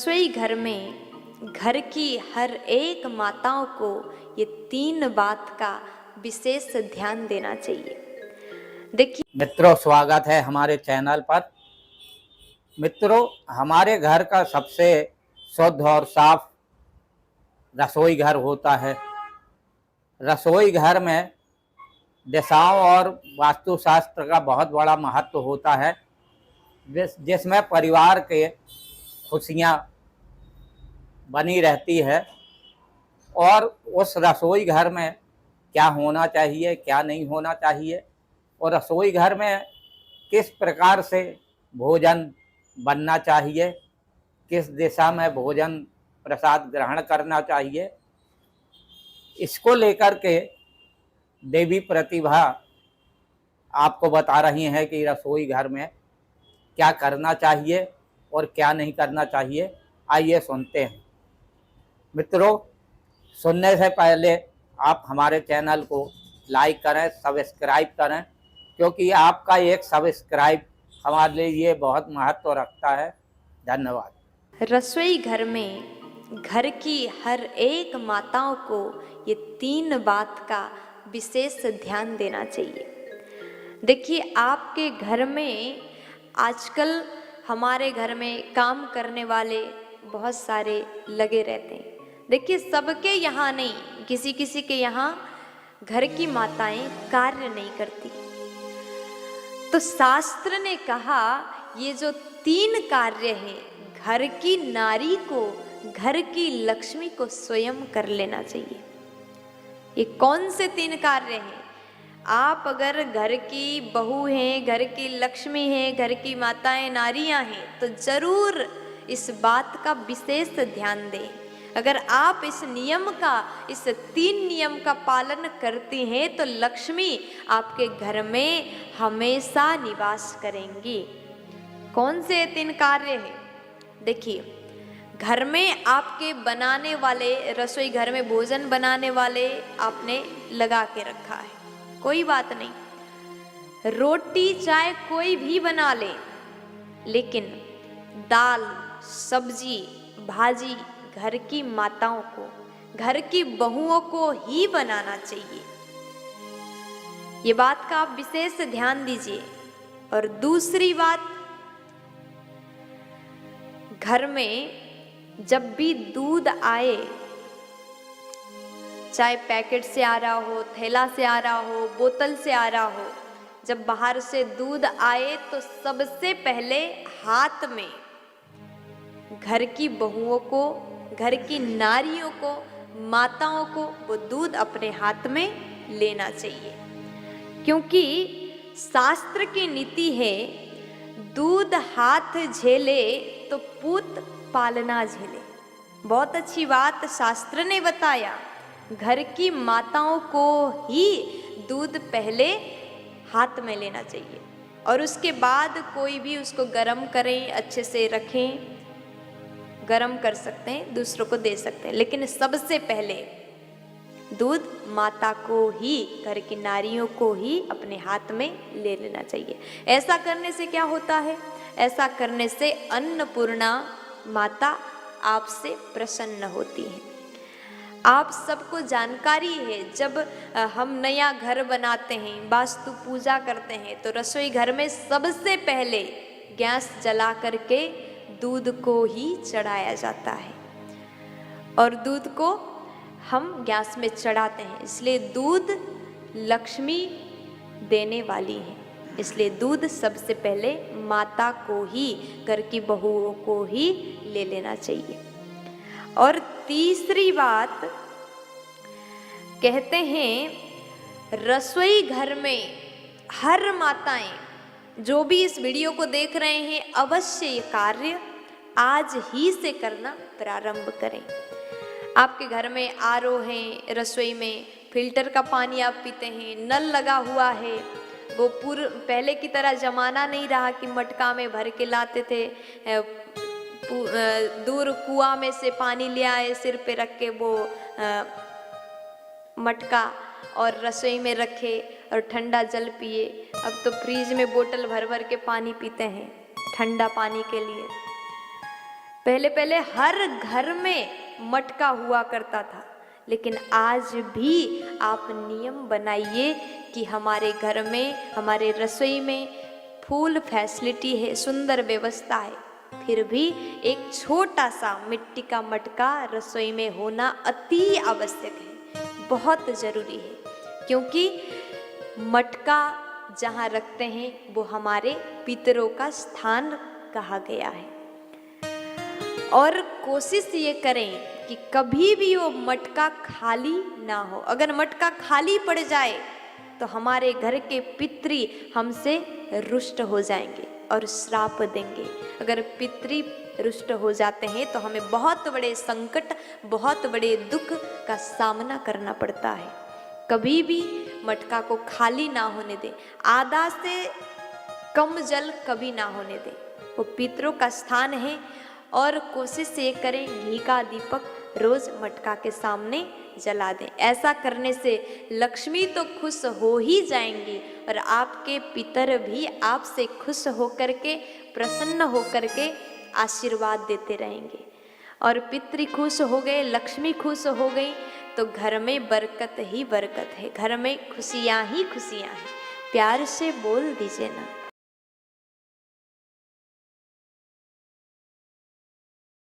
रसोई घर में घर की हर एक माताओं को ये 3 बात का विशेष ध्यान देना चाहिए। देखिए मित्रों, स्वागत है हमारे चैनल पर। मित्रों, हमारे घर का सबसे शुद्ध और साफ रसोई घर होता है। रसोई घर में दिशाओं और वास्तुशास्त्र का बहुत बड़ा महत्व होता है, जिसमें परिवार के खुशियाँ बनी रहती है। और उस रसोई घर में क्या होना चाहिए, क्या नहीं होना चाहिए, और रसोई घर में किस प्रकार से भोजन बनना चाहिए, किस दिशा में भोजन प्रसाद ग्रहण करना चाहिए, इसको लेकर के देवी प्रतिभा आपको बता रही हैं कि रसोई घर में क्या करना चाहिए और क्या नहीं करना चाहिए। आइए सुनते हैं। मित्रों, सुनने से पहले आप हमारे चैनल को लाइक करें, सब्सक्राइब करें, क्योंकि आपका एक सब्सक्राइब हमारे लिए बहुत महत्व रखता है। धन्यवाद। रसोई घर में घर की हर एक माताओं को ये 3 बात का विशेष ध्यान देना चाहिए। देखिए, आपके घर में आजकल हमारे घर में काम करने वाले बहुत सारे लगे रहते हैं। देखिए, सबके यहाँ नहीं, किसी किसी के यहाँ घर की माताएं कार्य नहीं करती। तो शास्त्र ने कहा ये जो 3 कार्य हैं, घर की नारी को, घर की लक्ष्मी को स्वयं कर लेना चाहिए। ये कौन से 3 कार्य हैं? आप अगर घर की बहू हैं, घर की लक्ष्मी हैं, घर की माताएं नारियां हैं, तो जरूर इस बात का विशेष ध्यान दें। अगर आप इस नियम का, इस 3 नियम का पालन करती हैं तो लक्ष्मी आपके घर में हमेशा निवास करेंगी। कौन से 3 कार्य हैं? देखिए, घर में आपके बनाने वाले, रसोई घर में भोजन बनाने वाले आपने लगा के रखा है, कोई बात नहीं, रोटी चाहे कोई भी बना ले, लेकिन दाल, सब्जी, भाजी घर की माताओं को, घर की बहुओं को ही बनाना चाहिए। ये बात का आप विशेष ध्यान दीजिए। और दूसरी बात, घर में जब भी दूध आए, चाहे पैकेट से आ रहा हो, थैला से आ रहा हो, बोतल से आ रहा हो, जब बाहर से दूध आए तो सबसे पहले हाथ में घर की बहुओं को, घर की नारियों को, माताओं को वो दूध अपने हाथ में लेना चाहिए। क्योंकि शास्त्र की नीति है, दूध हाथ झेले तो पूत पालना झेले। बहुत अच्छी बात शास्त्र ने बताया। घर की माताओं को ही दूध पहले हाथ में लेना चाहिए और उसके बाद कोई भी उसको गर्म करें, अच्छे से रखें, गर्म कर सकते हैं, दूसरों को दे सकते हैं, लेकिन सबसे पहले दूध माता को ही, घर की नारियों को ही अपने हाथ में ले लेना चाहिए। ऐसा करने से क्या होता है? ऐसा करने से अन्नपूर्णा माता आपसे प्रसन्न होती है। आप सबको जानकारी है, जब हम नया घर बनाते हैं, वास्तु पूजा करते हैं, तो रसोई घर में सबसे पहले गैस जला करके दूध को ही चढ़ाया जाता है और दूध को हम गैस में चढ़ाते हैं। इसलिए दूध लक्ष्मी देने वाली है, इसलिए दूध सबसे पहले माता को ही, घर की बहुओं को ही ले लेना चाहिए। और तीसरी बात, कहते हैं रसोई घर में हर माताएं, जो भी इस वीडियो को देख रहे हैं, अवश्य ये कार्य आज ही से करना प्रारंभ करें। आपके घर में आरओ है, रसोई में फिल्टर का पानी आप पीते हैं, नल लगा हुआ है, वो पहले की तरह जमाना नहीं रहा कि मटका में भर के लाते थे, दूर कुआं में से पानी ले आए, सिर पे रख के वो मटका और रसोई में रखे और ठंडा जल पिए। अब तो फ्रिज में बोतल भर भर के पानी पीते हैं ठंडा पानी के लिए। पहले पहले हर घर में मटका हुआ करता था, लेकिन आज भी आप नियम बनाइए कि हमारे घर में, हमारे रसोई में फुल फैसिलिटी है, सुंदर व्यवस्था है, फिर भी एक छोटा सा मिट्टी का मटका रसोई में होना अति आवश्यक है, बहुत ज़रूरी है। क्योंकि मटका जहाँ रखते हैं वो हमारे पितरों का स्थान कहा गया है। और कोशिश ये करें कि कभी भी वो मटका खाली ना हो। अगर मटका खाली पड़ जाए तो हमारे घर के पितृ हमसे रुष्ट हो जाएंगे और श्राप देंगे। अगर पितृ रुष्ट हो जाते हैं तो हमें बहुत बड़े संकट, बहुत बड़े दुख का सामना करना पड़ता है। कभी भी मटका को खाली ना होने दें, आधा से कम जल कभी ना होने दें, वो पितरों का स्थान है। और कोशिश ये करें घी का दीपक रोज मटका के सामने जला दें। ऐसा करने से लक्ष्मी तो खुश हो ही जाएंगी और आपके पितर भी आपसे खुश होकर के, प्रसन्न होकर के आशीर्वाद देते रहेंगे। और पितृ खुश हो गए, लक्ष्मी खुश हो गई तो घर में बरकत ही बरकत है, घर में खुशियाँ ही खुशियाँ हैं। प्यार से बोल दीजिए ना।